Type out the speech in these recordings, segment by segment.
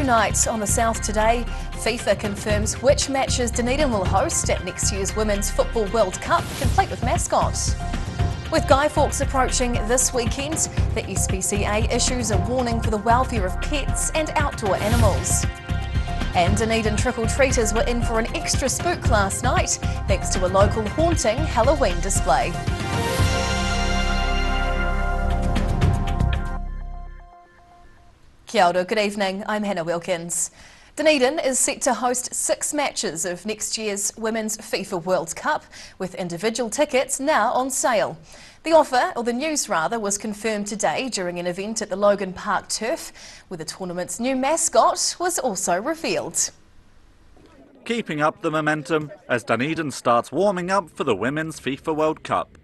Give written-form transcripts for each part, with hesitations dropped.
tonight on the South Today, FIFA confirms which matches Dunedin will host at next year's Women's Football World Cup, complete with mascot. With Guy Fawkes approaching this weekend, the SPCA issues a warning for the welfare of pets and outdoor animals. And Dunedin trick-or-treaters were in for an extra spook last night, thanks to a local haunting Halloween display. Kia ora, good evening, I'm Hannah Wilkins. Dunedin is set to host 6 matches of next year's Women's FIFA World Cup, with individual tickets now on sale. The offer, or the news rather, was confirmed today during an event at the Logan Park Turf, where the tournament's new mascot was also revealed. Keeping up the momentum as Dunedin starts warming up for the Women's FIFA World Cup.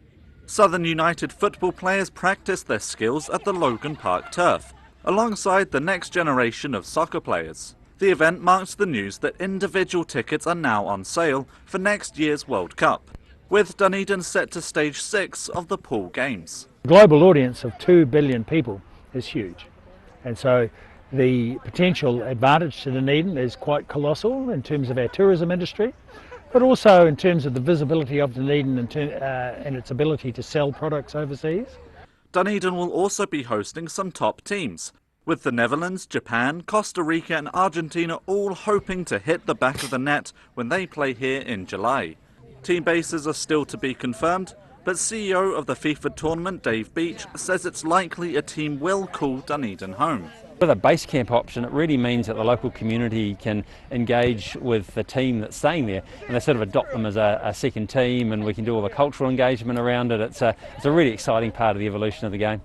Southern United football players practice their skills at the Logan Park Turf, alongside the next generation of soccer players. The event marks the news that individual tickets are now on sale for next year's World Cup, with Dunedin set to stage 6 of the pool games. The global audience of 2 billion people is huge, and so the potential advantage to Dunedin is quite colossal in terms of our tourism industry, but also in terms of the visibility of Dunedin and its ability to sell products overseas. Dunedin will also be hosting some top teams, with the Netherlands, Japan, Costa Rica and Argentina all hoping to hit the back of the net when they play here in July. Team bases are still to be confirmed, but CEO of the FIFA tournament, Dave Beach, says it's likely a team will call Dunedin home. With a base camp option, it really means that the local community can engage with the team that's staying there, and they sort of adopt them as a second team, and we can do all the cultural engagement around it. It's a really exciting part of the evolution of the game.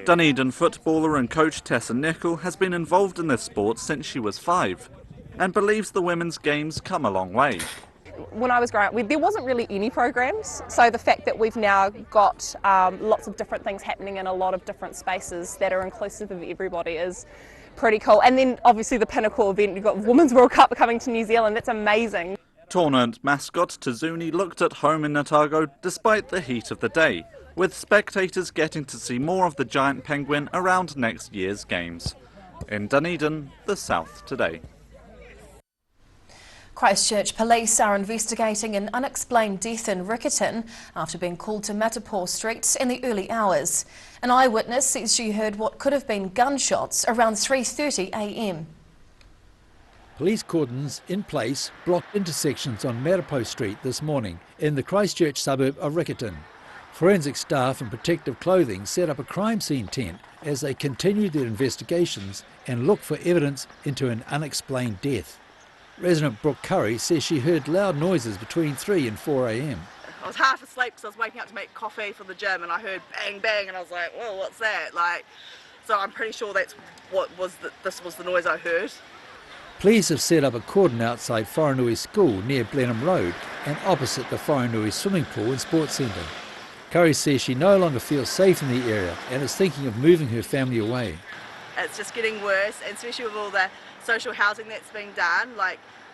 Dunedin footballer and coach Tessa Nicol has been involved in this sport since she was 5, and believes the women's game's come a long way. When I was growing up, there wasn't really any programs, so the fact that we've now got lots of different things happening in a lot of different spaces that are inclusive of everybody is pretty cool. And then obviously the pinnacle event, you've got Women's World Cup coming to New Zealand, that's amazing. Tournament mascot Tazuni looked at home in Otago despite the heat of the day, with spectators getting to see more of the giant penguin around next year's games. In Dunedin, the South Today. Christchurch police are investigating an unexplained death in Riccarton after being called to Matapour Street in the early hours. An eyewitness says she heard what could have been gunshots around 3:30 a.m. Police cordons in place blocked intersections on Matapour Street this morning in the Christchurch suburb of Riccarton. Forensic staff in protective clothing set up a crime scene tent as they continued their investigations and looked for evidence into an unexplained death. Resident Brooke Curry says she heard loud noises between 3 and 4 a.m. I was half asleep because I was waking up to make coffee for the gym, and I heard bang bang and I was like, well, what's that? So I'm pretty sure that's this was the noise I heard. Police have set up a cordon outside Wharenui School near Blenheim Road and opposite the Wharenui swimming pool and sports centre. Curry says she no longer feels safe in the area and is thinking of moving her family away. It's just getting worse, and especially with all the social housing that's being done.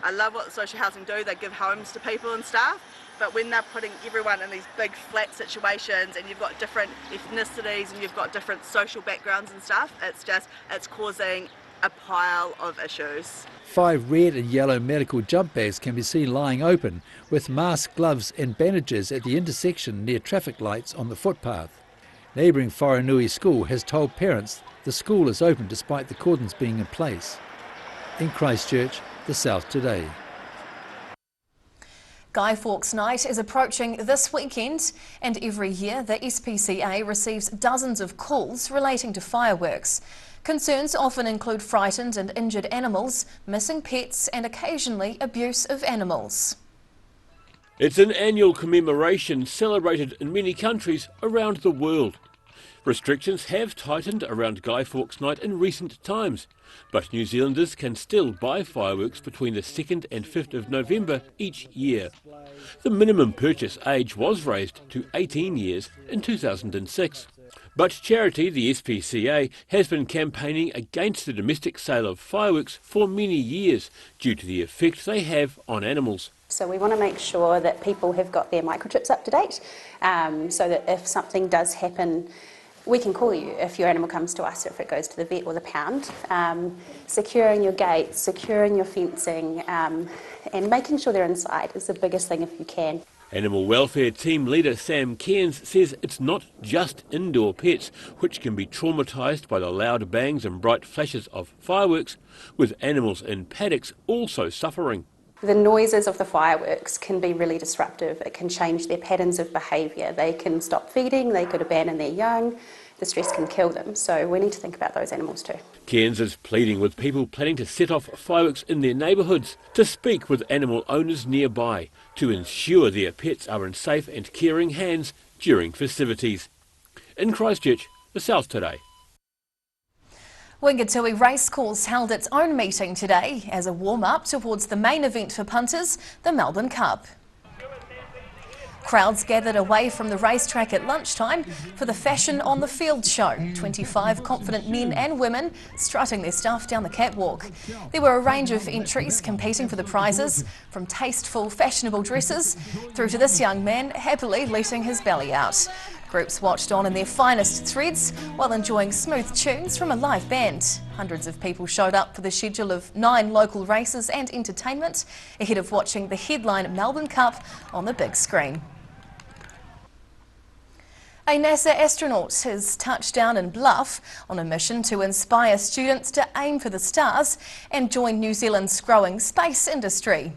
I love what the social housing do, they give homes to people and stuff, but when they're putting everyone in these big flat situations and you've got different ethnicities and you've got different social backgrounds and stuff, it's causing a pile of issues. 5 red and yellow medical jump bags can be seen lying open with masks, gloves and bandages at the intersection near traffic lights on the footpath. Neighbouring Wharenui School has told parents the school is open despite the cordons being in place. In Christchurch, the South Today. Guy Fawkes Night is approaching this weekend, and every year the SPCA receives dozens of calls relating to fireworks. Concerns often include frightened and injured animals, missing pets and occasionally abuse of animals. It's an annual commemoration celebrated in many countries around the world. Restrictions have tightened around Guy Fawkes Night in recent times, but New Zealanders can still buy fireworks between the 2nd and 5th of November each year. The minimum purchase age was raised to 18 years in 2006. But charity, the SPCA, has been campaigning against the domestic sale of fireworks for many years due to the effect they have on animals. So we want to make sure that people have got their microchips up to date, so that if something does happen we can call you if your animal comes to us or if it goes to the vet or the pound. Securing your gates, securing your fencing, and making sure they're inside is the biggest thing if you can. Animal welfare team leader Sam Cairns says it's not just indoor pets which can be traumatised by the loud bangs and bright flashes of fireworks, with animals in paddocks also suffering. The noises of the fireworks can be really disruptive. It can change their patterns of behaviour. They can stop feeding, they could abandon their young, the stress can kill them. So we need to think about those animals too. Cairns is pleading with people planning to set off fireworks in their neighbourhoods to speak with animal owners nearby to ensure their pets are in safe and caring hands during festivities. In Christchurch, the South Today. Wingatui Racecourse held its own meeting today as a warm-up towards the main event for punters, the Melbourne Cup. Crowds gathered away from the racetrack at lunchtime for the Fashion on the Field show. 25 confident men and women strutting their stuff down the catwalk. There were a range of entries competing for the prizes, from tasteful, fashionable dresses through to this young man happily letting his belly out. Groups watched on in their finest threads while enjoying smooth tunes from a live band. Hundreds of people showed up for the schedule of 9 local races and entertainment ahead of watching the headline Melbourne Cup on the big screen. A NASA astronaut has touched down in Bluff on a mission to inspire students to aim for the stars and join New Zealand's growing space industry.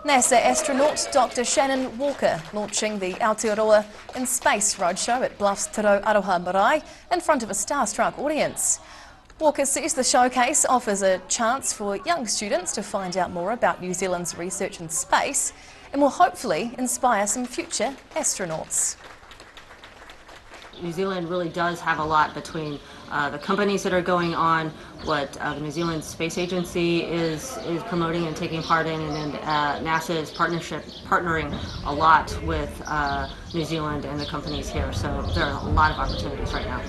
NASA astronaut Dr. Shannon Walker launching the Aotearoa in Space roadshow at Bluff's Te Rau Aroha Marae in front of a starstruck audience. Walker says the showcase offers a chance for young students to find out more about New Zealand's research in space and will hopefully inspire some future astronauts. New Zealand really does have a lot between the companies that are going on, what the New Zealand Space Agency is promoting and taking part in, and then NASA is partnering a lot with New Zealand and the companies here. So there are a lot of opportunities right now.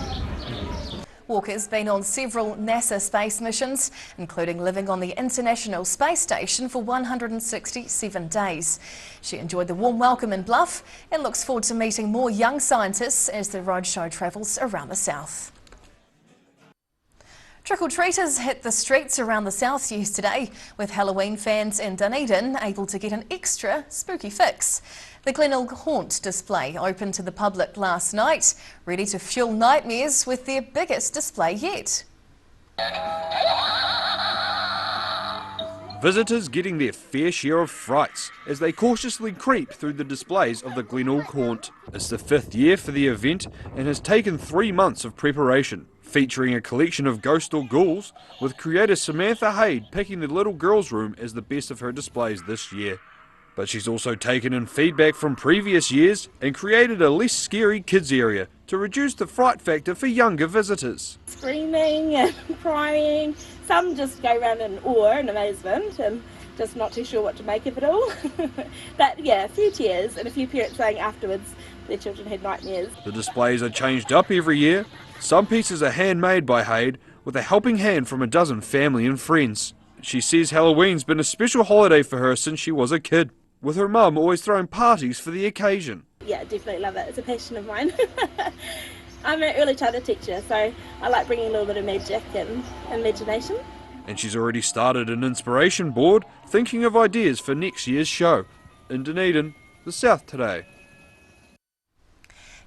Walker's been on several NASA space missions, including living on the International Space Station for 167 days. She enjoyed the warm welcome in Bluff and looks forward to meeting more young scientists as the roadshow travels around the south. Trick-or-treaters hit the streets around the south yesterday, with Halloween fans in Dunedin able to get an extra spooky fix. The Glenelg Haunt display opened to the public last night, ready to fuel nightmares with their biggest display yet. Visitors getting their fair share of frights as they cautiously creep through the displays of the Glenelg Haunt. It's the 5th year for the event and has taken 3 months of preparation, featuring a collection of ghosts or ghouls, with creator Samantha Haid picking the Little Girls Room as the best of her displays this year. But she's also taken in feedback from previous years and created a less scary kids area to reduce the fright factor for younger visitors. Screaming and crying, some just go around in awe and amazement and just not too sure what to make of it all. But yeah, a few tears and a few parents saying afterwards their children had nightmares. The displays are changed up every year. Some pieces are handmade by Haid with a helping hand from a dozen family and friends. She says Halloween's been a special holiday for her since she was a kid, with her mum always throwing parties for the occasion. Yeah, definitely love it. It's a passion of mine. I'm an early childhood teacher, so I like bringing a little bit of magic and imagination. And she's already started an inspiration board thinking of ideas for next year's show. In Dunedin, the South Today.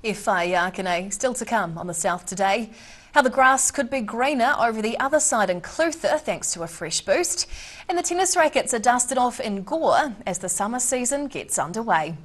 Whaiakane still to come on the South Today. How the grass could be greener over the other side in Clutha thanks to a fresh boost. And the tennis rackets are dusted off in Gore as the summer season gets underway.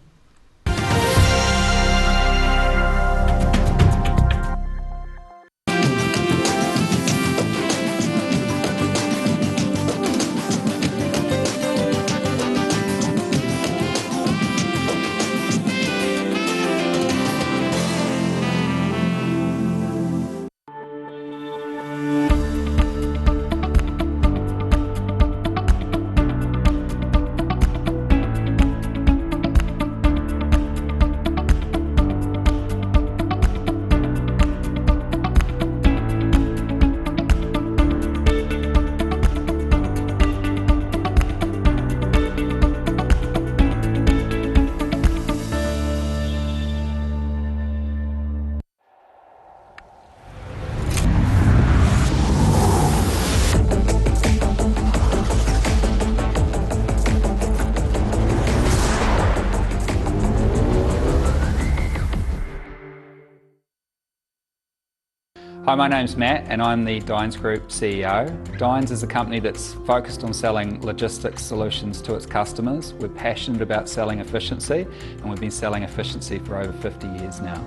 Hi, my name's Matt and I'm the Dines Group CEO. Dines is a company that's focused on selling logistics solutions to its customers. We're passionate about selling efficiency and we've been selling efficiency for over 50 years now.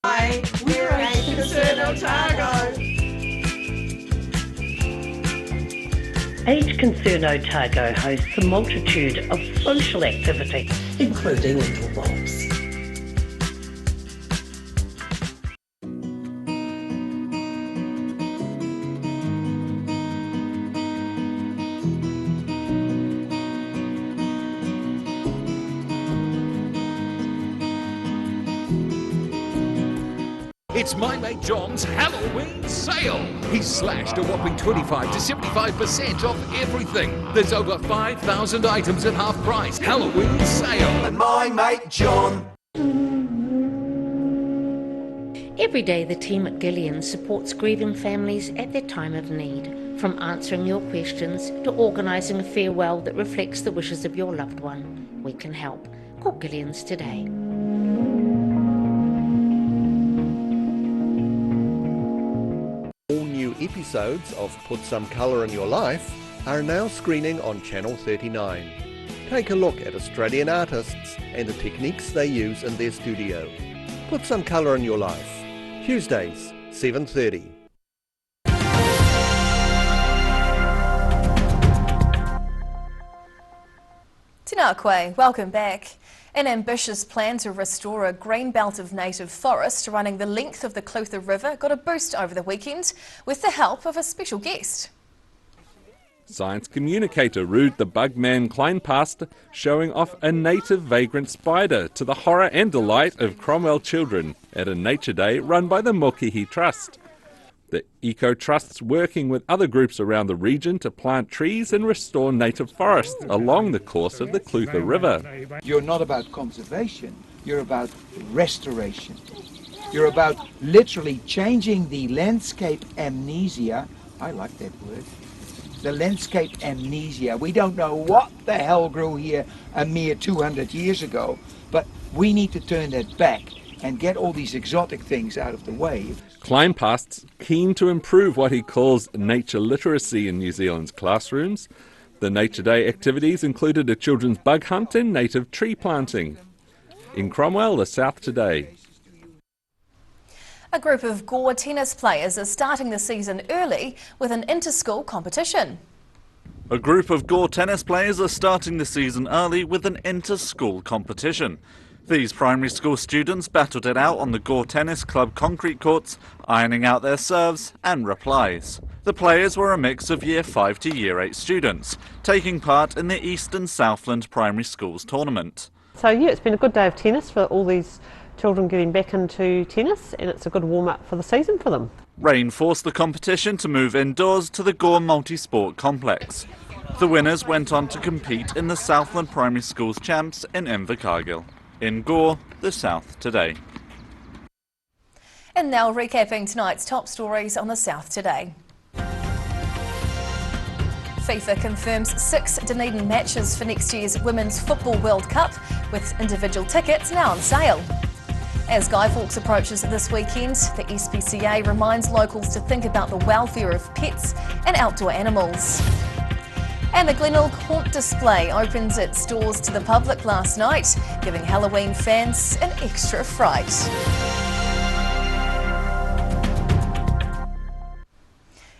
Hi, we're Age Concern Otago. Age Concern Otago hosts a multitude of social activity, including interwalks. It's My Mate John's Halloween sale. He's slashed a whopping 25 to 75% off everything. There's over 5,000 items at half price. Halloween sale at My Mate John. Every day the team at Gillian supports grieving families at their time of need. From answering your questions to organising a farewell that reflects the wishes of your loved one. We can help. Call Gillian's today. Episodes of Put Some Colour in Your Life are now screening on Channel 39. Take a look at Australian artists and the techniques they use in their studio. Put Some Colour in Your Life, Tuesdays, 7:30. Tēnā koe, welcome back. An ambitious plan to restore a green belt of native forest running the length of the Clutha River got a boost over the weekend with the help of a special guest. Science communicator Ruud the Bugman Kleinpast showing off a native vagrant spider to the horror and delight of Cromwell children at a nature day run by the Mokihi Trust. The Eco Trust's working with other groups around the region to plant trees and restore native forests along the course of the Clutha River. You're not about conservation, you're about restoration. You're about literally changing the landscape amnesia. I like that word. The landscape amnesia. We don't know what the hell grew here a mere 200 years ago, but we need to turn that back and get all these exotic things out of the way. Kleinpast's keen to improve what he calls nature literacy in New Zealand's classrooms. The Nature Day activities included a children's bug hunt and native tree planting. In Cromwell, the South Today. A group of Gore tennis players is starting the season early with an inter-school competition. A group of Gore tennis players are starting the season early with an inter-school competition. These primary school students battled it out on the Gore Tennis Club concrete courts, ironing out their serves and replies. The players were a mix of Year 5 to Year 8 students, taking part in the Eastern Southland Primary Schools tournament. So yeah, it's been a good day of tennis for all these children getting back into tennis, and it's a good warm-up for the season for them. Rain forced the competition to move indoors to the Gore Multisport Complex. The winners went on to compete in the Southland Primary Schools Champs in Invercargill. In Gore, the South Today. And now recapping tonight's top stories on the South Today. FIFA confirms 6 Dunedin matches for next year's Women's Football World Cup, with individual tickets now on sale. As Guy Fawkes approaches this weekend, the SPCA reminds locals to think about the welfare of pets and outdoor animals. And the Glenelg Haunt display opens its doors to the public last night, giving Halloween fans an extra fright.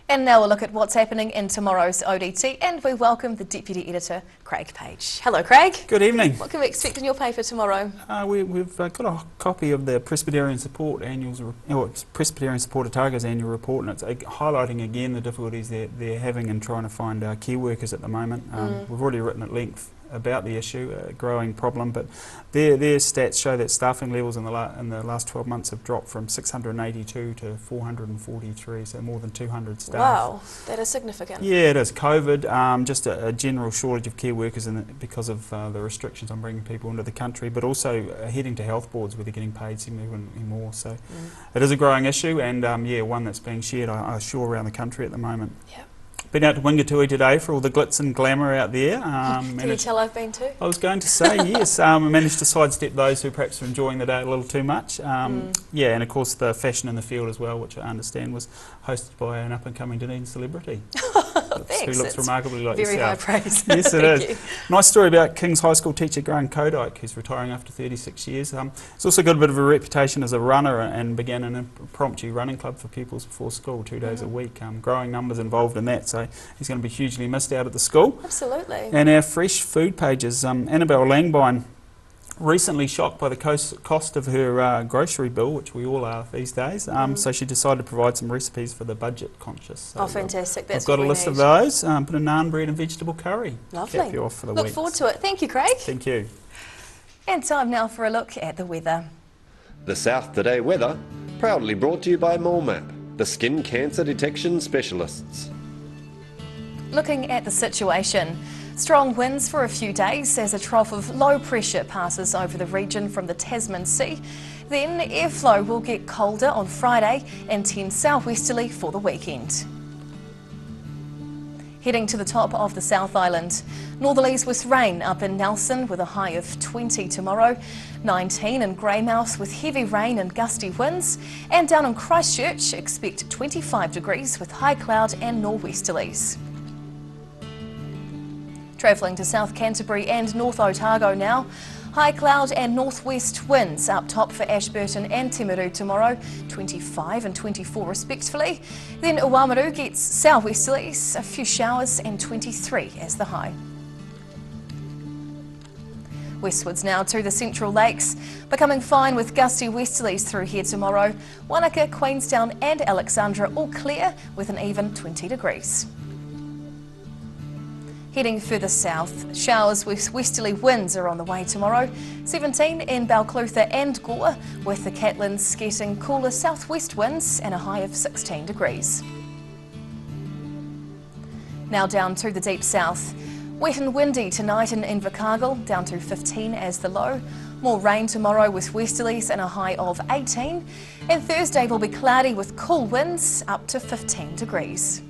And now we'll look at what's happening in tomorrow's ODT, and we welcome the Deputy Editor, Craig Page. Hello, Craig. Good evening. What can we expect in your paper tomorrow? We've got a copy of the Presbyterian Support Otago's annual report, and it's highlighting again the difficulties they're having in trying to find care workers at the moment. We've already written at length about the issue, a growing problem, but their stats show that staffing levels in the last 12 months have dropped from 682 to 443, so more than 200 staff. Wow, that is significant. Yeah, it is. COVID, just a general shortage of care workers because of the restrictions on bringing people into the country, but also heading to health boards where they're getting paid significantly more. So it is a growing issue, and one that's being shared, I'm sure, around the country at the moment. Yeah. Been out to Wingatui today for all the glitz and glamour out there. Can you tell I've been too? I was going to say, yes. I managed to sidestep those who perhaps were enjoying the day a little too much. Yeah, and of course the fashion in the field as well, which I understand was hosted by an up-and-coming Dunedin celebrity. Thanks. Who looks remarkably like very yourself. High praise. Yes, it Thank is. you. Nice story about King's High School teacher Grant Kodike, who's retiring after 36 years. He's also got a bit of a reputation as a runner and began an impromptu running club for pupils before school 2 days a week. Growing numbers involved in that, so he's going to be hugely missed out at the school. Absolutely. And our fresh food pages, Annabelle Langbine, recently shocked by the cost of her grocery bill, which we all are these days, so she decided to provide some recipes for the budget conscious. So, fantastic. That's I've got what a we list need. of those, bit of naan bread and vegetable curry. Lovely. Cap you off for the Look week. forward to it. Thank you, Craig. Thank you. And time now for a look at the weather. The South Today weather, proudly brought to you by MoleMap, the skin cancer detection specialists. Looking at the situation, strong winds for a few days as a trough of low pressure passes over the region from the Tasman Sea. Then airflow will get colder on Friday and tend southwesterly for the weekend. Heading to the top of the South Island, northerlies with rain up in Nelson with a high of 20 tomorrow, 19 in Greymouth with heavy rain and gusty winds, and down in Christchurch expect 25 degrees with high cloud and nor'westerlies. Travelling to South Canterbury and North Otago now. High cloud and northwest winds up top for Ashburton and Timaru tomorrow, 25 and 24 respectively. Then Oamaru gets southwesterlies, a few showers and 23 as the high. Westwards now to the Central Lakes, becoming fine with gusty westerlies through here tomorrow. Wanaka, Queenstown and Alexandra all clear with an even 20 degrees. Heading further south, showers with westerly winds are on the way tomorrow. 17 in Balclutha and Gore, with the Catlins getting cooler southwest winds and a high of 16 degrees. Now down to the deep south. Wet and windy tonight in Invercargill, down to 15 as the low. More rain tomorrow with westerlies and a high of 18. And Thursday will be cloudy with cool winds up to 15 degrees.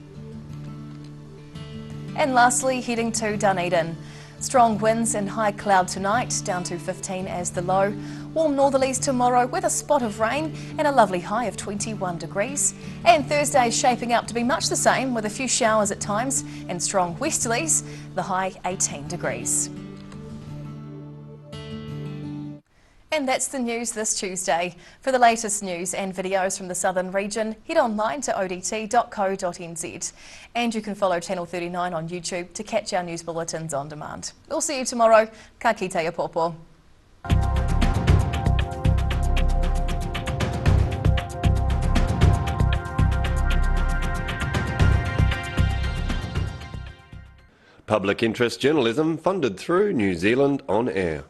And lastly, heading to Dunedin. Strong winds and high cloud tonight, down to 15 as the low. Warm northerlies tomorrow with a spot of rain and a lovely high of 21 degrees. And Thursday is shaping up to be much the same with a few showers at times and strong westerlies, the high 18 degrees. And that's the news this Tuesday. For the latest news and videos from the southern region, head online to odt.co.nz. And you can follow Channel 39 on YouTube to catch our news bulletins on demand. We'll see you tomorrow. Ka kite e popo. Public interest journalism funded through New Zealand On Air.